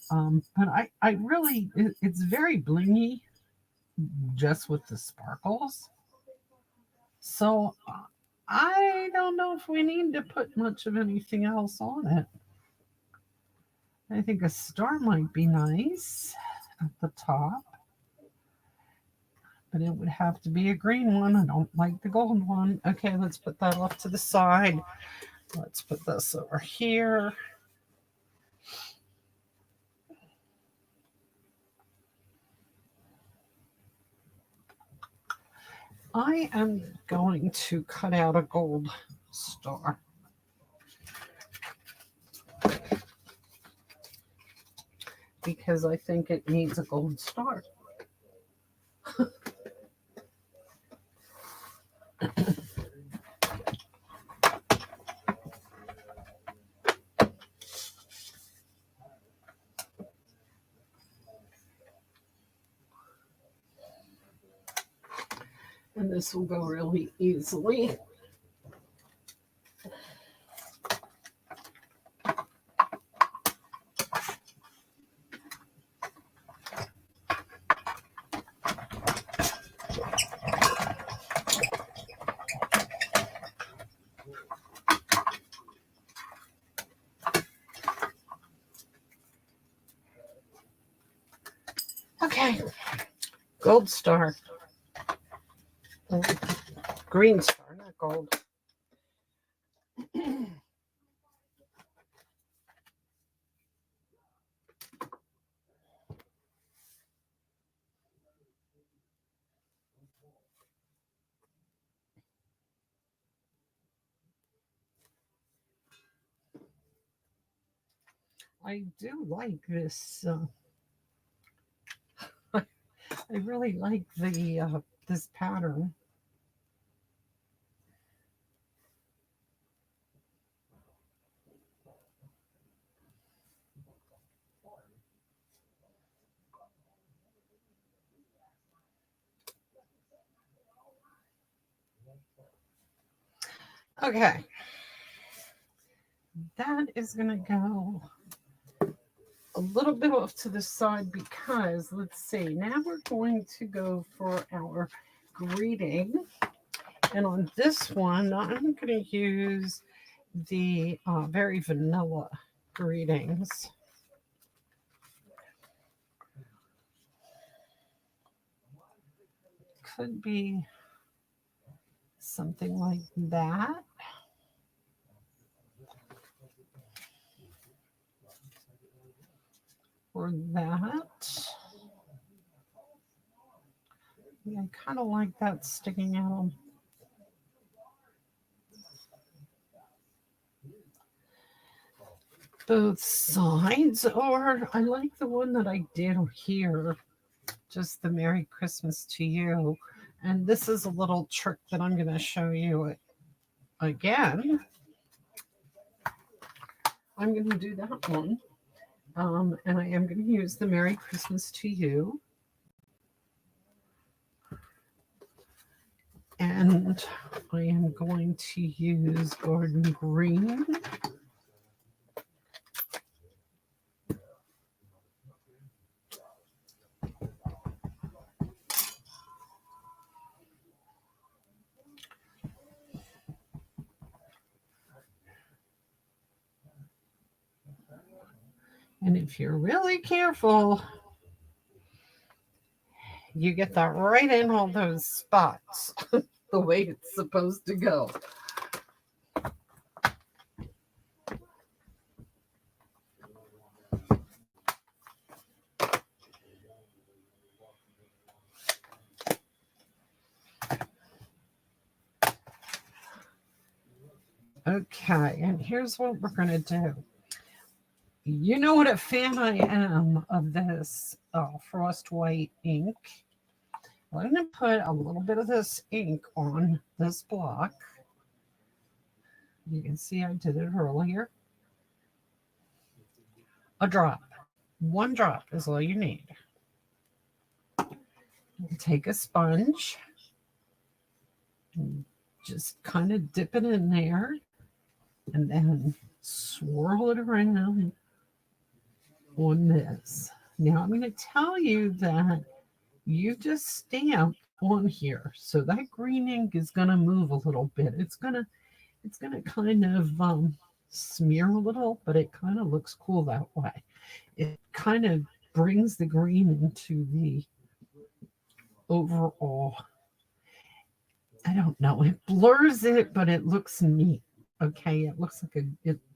But I really, it's very blingy just with the sparkles. So I don't know if we need to put much of anything else on it. I think a star might be nice at the top, but it would have to be a green one. I don't like the gold one. Okay, let's put that off to the side. Let's put this over here. I am going to cut out a gold star. Because I think it needs a gold star. And this will go really easily. Okay, gold star. Green star, not gold. I do like this. I really like the this pattern. Okay, that is going to go a little bit off to the side because let's see, now we're going to go for our greeting. And on this one, I'm going to use the very vanilla greetings. Could be something like that. Or that. Yeah, I kind of like that sticking out. Both sides, or I like the one that I did here, just the Merry Christmas to you. And this is a little trick that I'm going to show you again. I'm going to do that one. And I am going to use the Merry Christmas to you. And I am going to use Garden Green. And if you're really careful, you get that right in all those spots the way it's supposed to go. Okay, and here's what we're going to do. You know what a fan I am of this Frost White ink. I'm going to put a little bit of this ink on this block. You can see I did it earlier. A drop. One drop is all you need. Take a sponge and just kind of dip it in there and then swirl it around on this. Now I'm going to tell you that you just stamp on here, so that green ink is going to move a little bit. It's going to kind of smear a little, but it kind of looks cool that way. It kind of brings the green into the overall, I don't know, it blurs it, but it looks neat. Okay, it looks like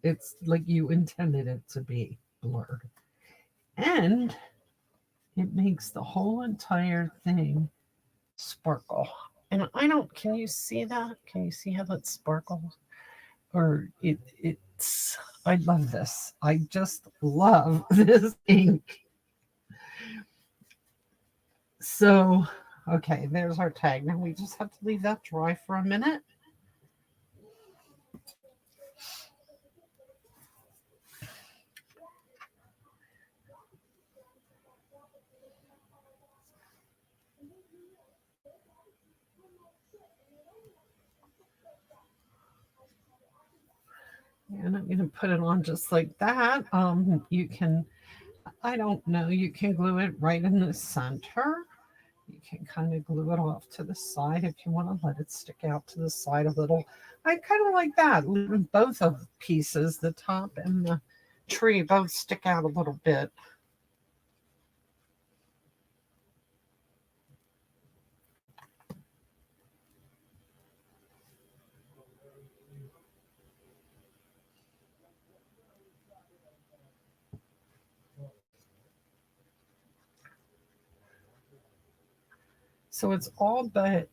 it's like you intended it to be blurred. And it makes the whole entire thing sparkle. And I don't, can you see that? Can you see how that sparkles? Or it's, I love this. I just love this ink. So, okay, there's our tag. Now we just have to leave that dry for a minute. And I'm going to put it on just like that. You can, I don't know, you can glue it right in the center. You can kind of glue it off to the side if you want to let it stick out to the side a little. I kind of like that, leaving both of the pieces, the top and the tree, both stick out a little bit. So it's all but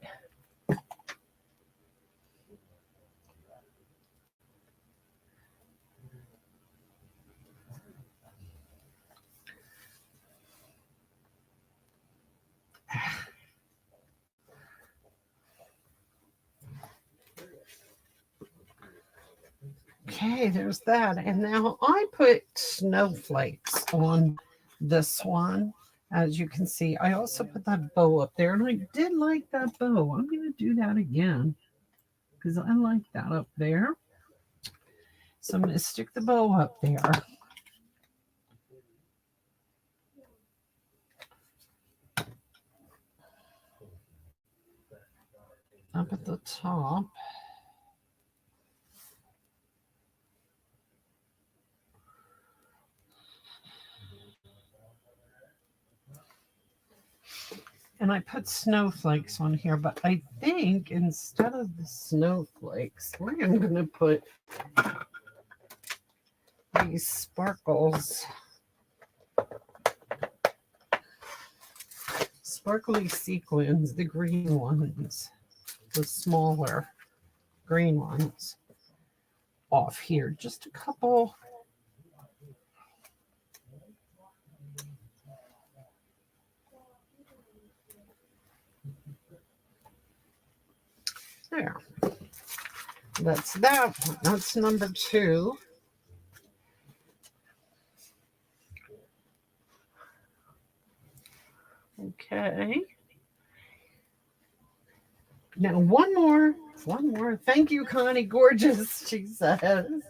okay, there's that. And now I put snowflakes on this one. As you can see, I also put that bow up there, and I did like that bow. I'm going to do that again because I like that up there. So I'm going to stick the bow up there. Up at the top. And I put snowflakes on here, but I think instead of the snowflakes, I am going to put these sparkles. Sparkly sequins, the green ones, the smaller green ones off here. Just a couple. There. That's that one. That's number 2. Okay. Now one more. Thank you, Connie. Gorgeous, she says.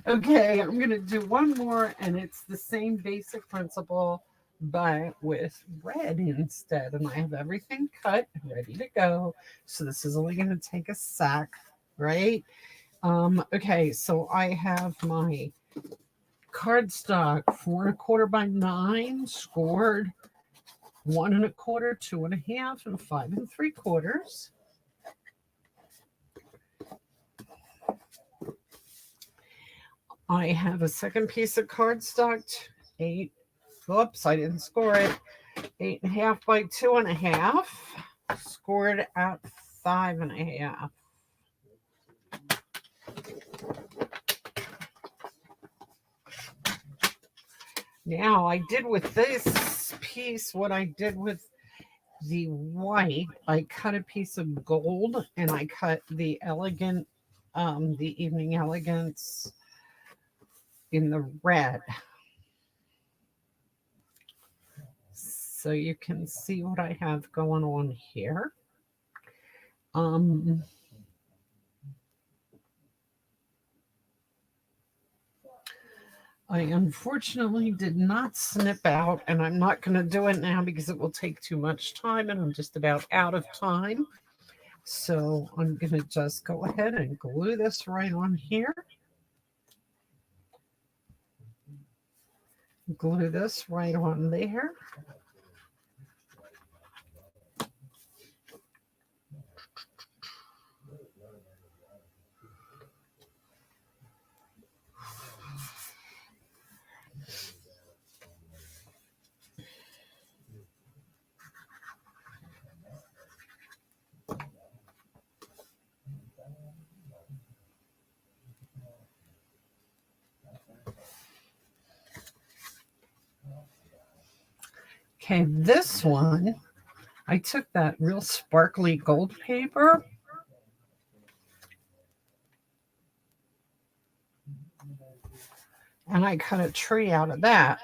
Okay, I'm going to do one more, and it's the same basic principle, but with red instead. And I have everything cut, ready to go. So this is only going to take a sec, right? Okay, so I have my cardstock 4¼ by 9 scored 1¼ 2½, and 5 3/4. I have a second piece of cardstock, 8. Oops, I didn't score it. 8½ by 2½, scored at 5½. Now I did with this piece what I did with the white, I cut a piece of gold and I cut the the Evening Elegance in the red. So you can see what I have going on here. I unfortunately did not snip out, and I'm not going to do it now because it will take too much time, and I'm just about out of time. So I'm going to just go ahead and glue this right on here. Glue this right on there. Okay, this one, I took that real sparkly gold paper and I cut a tree out of that.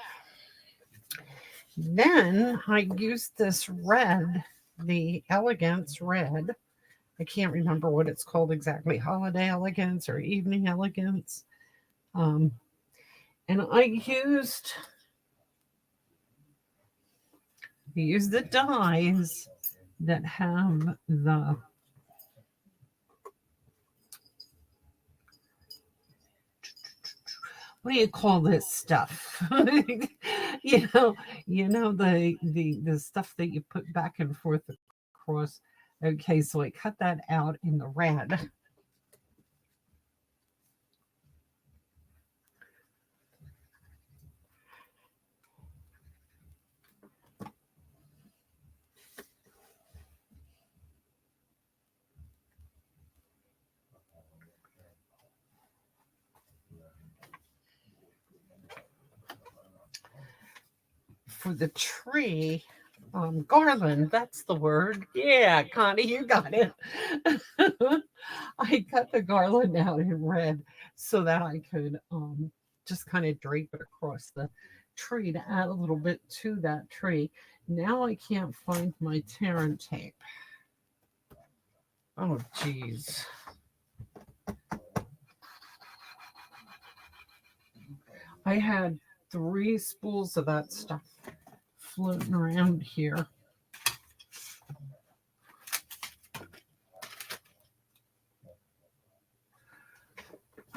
Then I used this red, the Elegance red. I can't remember what it's called exactly, Holiday Elegance or Evening Elegance. And I used the dies that have the what do you call this stuff? you know the stuff that you put back and forth across. Okay, so I cut that out in the red. For the tree, garland, that's the word. Yeah, Connie, you got it. I cut the garland out in red so that I could just kind of drape it across the tree to add a little bit to that tree. Now I can't find my tear and tape. Oh, geez. I had 3 spools of that stuff floating around here.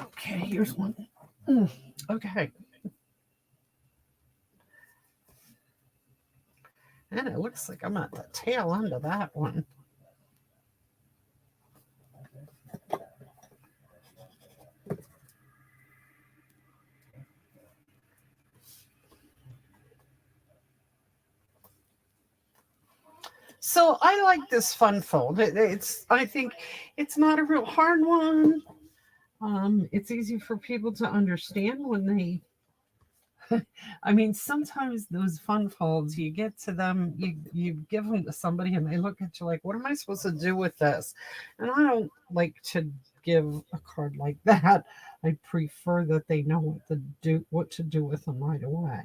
Okay, here's one. Okay. And it looks like I'm at the tail end of that one. So I like this fun fold. I think it's not a real hard one. It's easy for people to understand when they I mean, sometimes those fun folds, you get to them, you give them to somebody and they look at you like, what am I supposed to do with this? And I don't like to give a card like that. I prefer that they know what to do with them right away.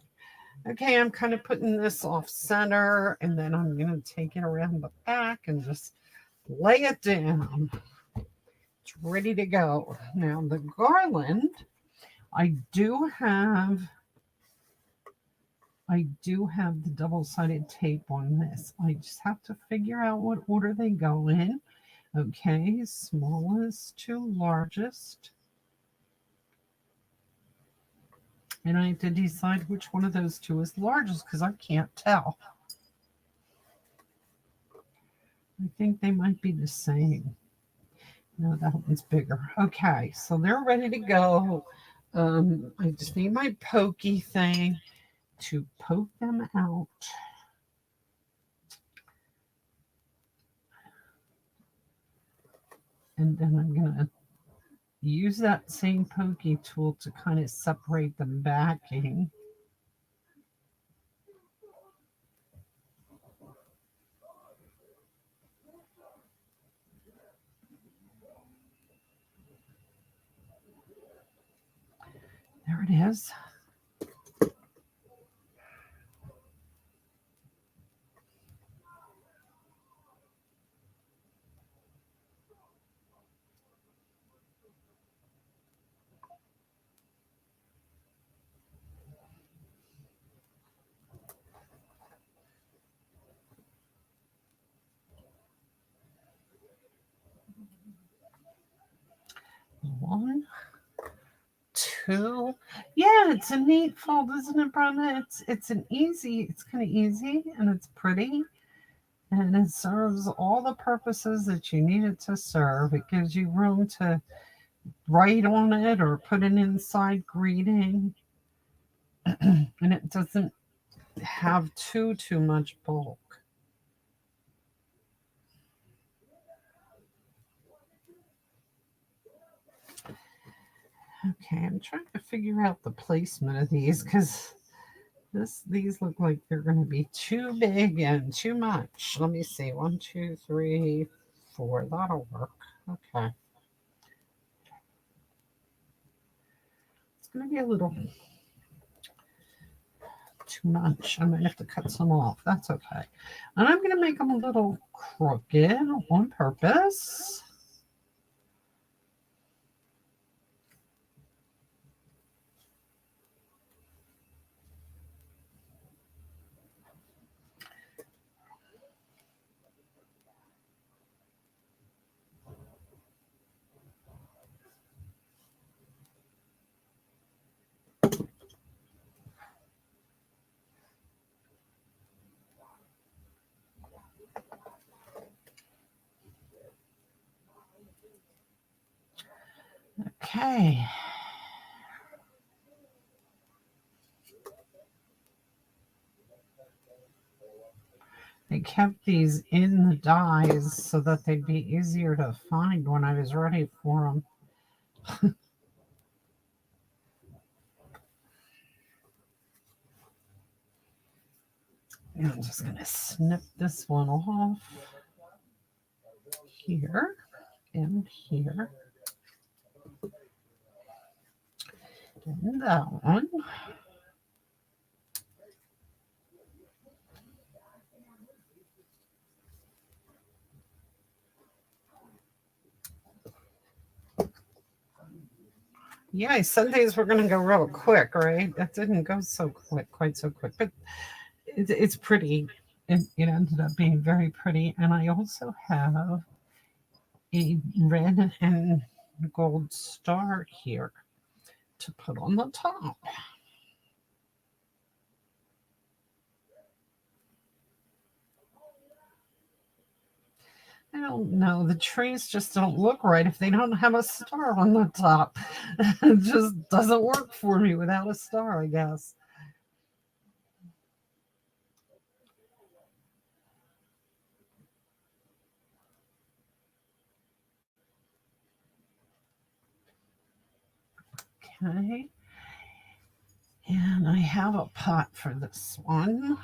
Okay, I'm kind of putting this off center and then I'm going to take it around the back and just lay it down. It's ready to go. Now the garland, I do have the double-sided tape on this. I just have to figure out what order they go in. Okay, smallest to largest. And I have to decide which one of those two is largest because I can't tell. I think they might be the same. No, that one's bigger. Okay, so they're ready to go. I just need my pokey thing to poke them out. And then I'm going to use that same pokey tool to kind of separate the backing. it is. One, two. Yeah, it's a neat fold, isn't it, Brenda? It's kind of easy and it's pretty. And it serves all the purposes that you need it to serve. It gives you room to write on it or put an inside greeting. And it doesn't have too much bulk. Okay, I'm trying to figure out the placement of these because these look like they're going to be too big and too much. Let me see. 1, 2, 3, 4. That'll work. Okay. It's going to be a little too much. I might have to cut some off. That's okay. And I'm going to make them a little crooked on purpose. Okay. I kept these in the dies so that they'd be easier to find when I was ready for them. And I'm just going to snip this one off here and here. And that one. Yeah, Sundays we're going to go real quick, right? That didn't go so quick, quite so quick, but it's pretty. It ended up being very pretty. And I also have a red and gold star here to put on the top. I don't know. The trees just don't look right if they don't have a star on the top. It just doesn't work for me without a star, I guess. Okay. And I have a pot for this one.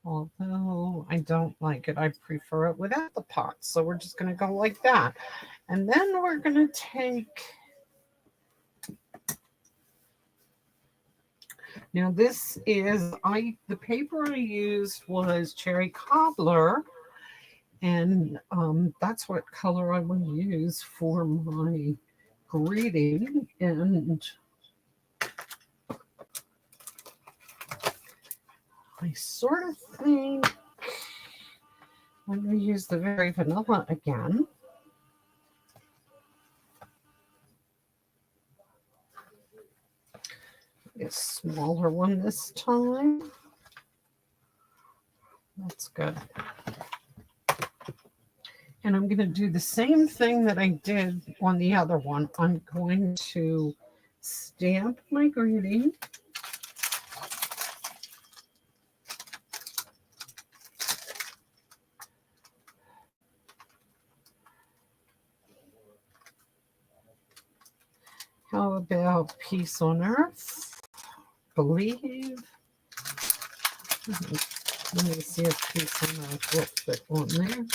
Although I don't like it, I prefer it without the pot. So we're just going to go like that. And then we're going to take... Now this is, the paper I used was cherry cobbler. And that's what color I would use for my greeting. And I sort of think I'm going to use the very vanilla again. A smaller one this time. That's good. And I'm going to do the same thing that I did on the other one. I'm going to stamp my greeting. How about peace on earth? Believe. Let me see if peace on earth will fit on there.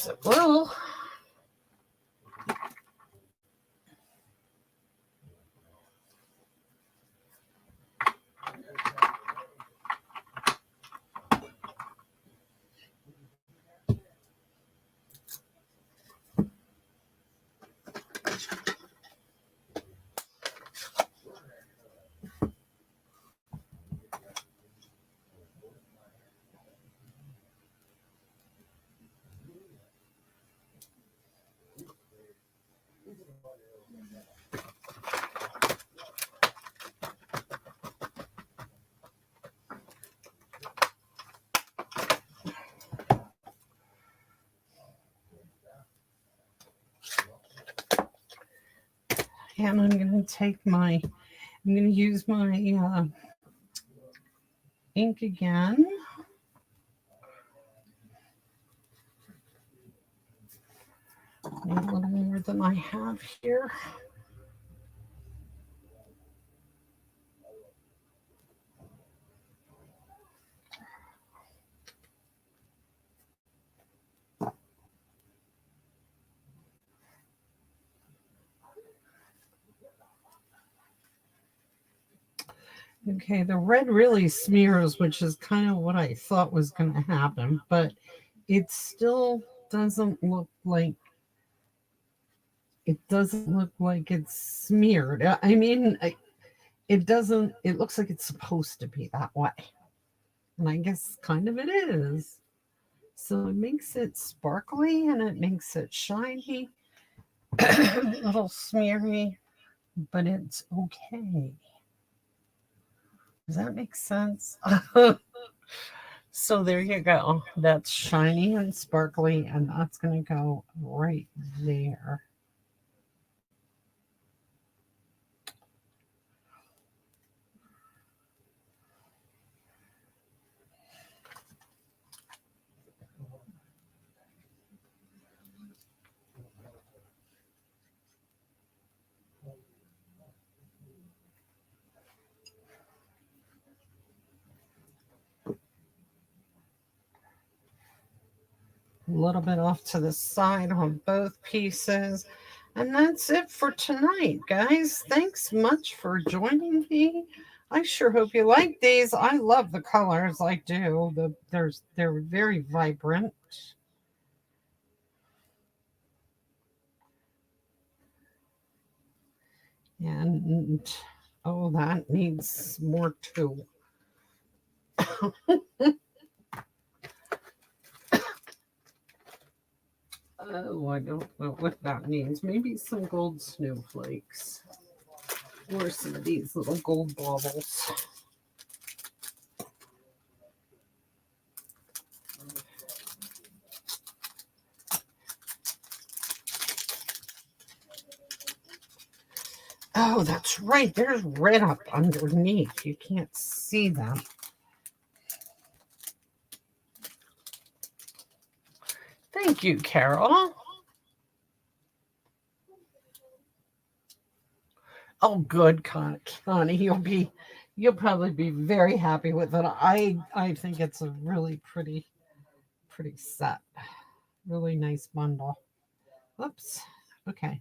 Yes, it will. And I'm going to use my ink again. Need a little more than I have here. Okay, the red really smears, which is kind of what I thought was going to happen, but it still doesn't look like it's smeared. I mean, it doesn't, it looks like it's supposed to be that way. And I guess kind of it is. So it makes it sparkly and it makes it shiny, a little smeary, but it's okay. Does that make sense? So there you go. That's shiny and sparkly, and that's going to go right there. A little bit off to the side on both pieces. And that's it for tonight, guys. Thanks much for joining me. I sure hope you like these. I love the colors. I do. They're very vibrant. And oh, that needs more too. Oh, I don't know what that means. Maybe some gold snowflakes. Or some of these little gold baubles. Oh, that's right. There's red up underneath. You can't see them. Thank you, Carol. Oh, good, Connie. You'll probably be very happy with it. I think it's a really pretty set. Really nice bundle. Oops. Okay.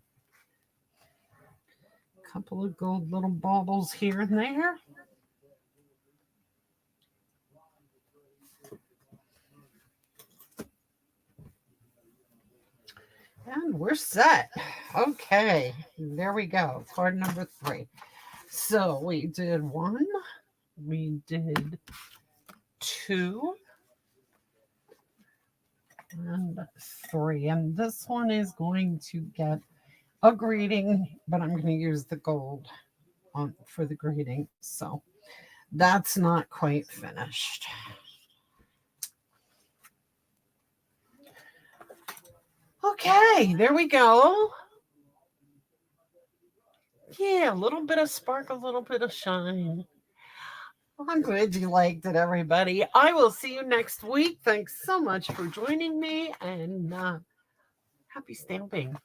A couple of gold little baubles here and there. And we're set. Okay, there we go. Card number 3. So we did 1, we did 2, and 3. And this one is going to get a grading, but I'm going to use the gold for the grading. So that's not quite finished. Okay, there we go. Yeah, a little bit of spark, a little bit of shine. I'm glad you liked it, everybody. I will see you next week. Thanks so much for joining me, and happy stamping.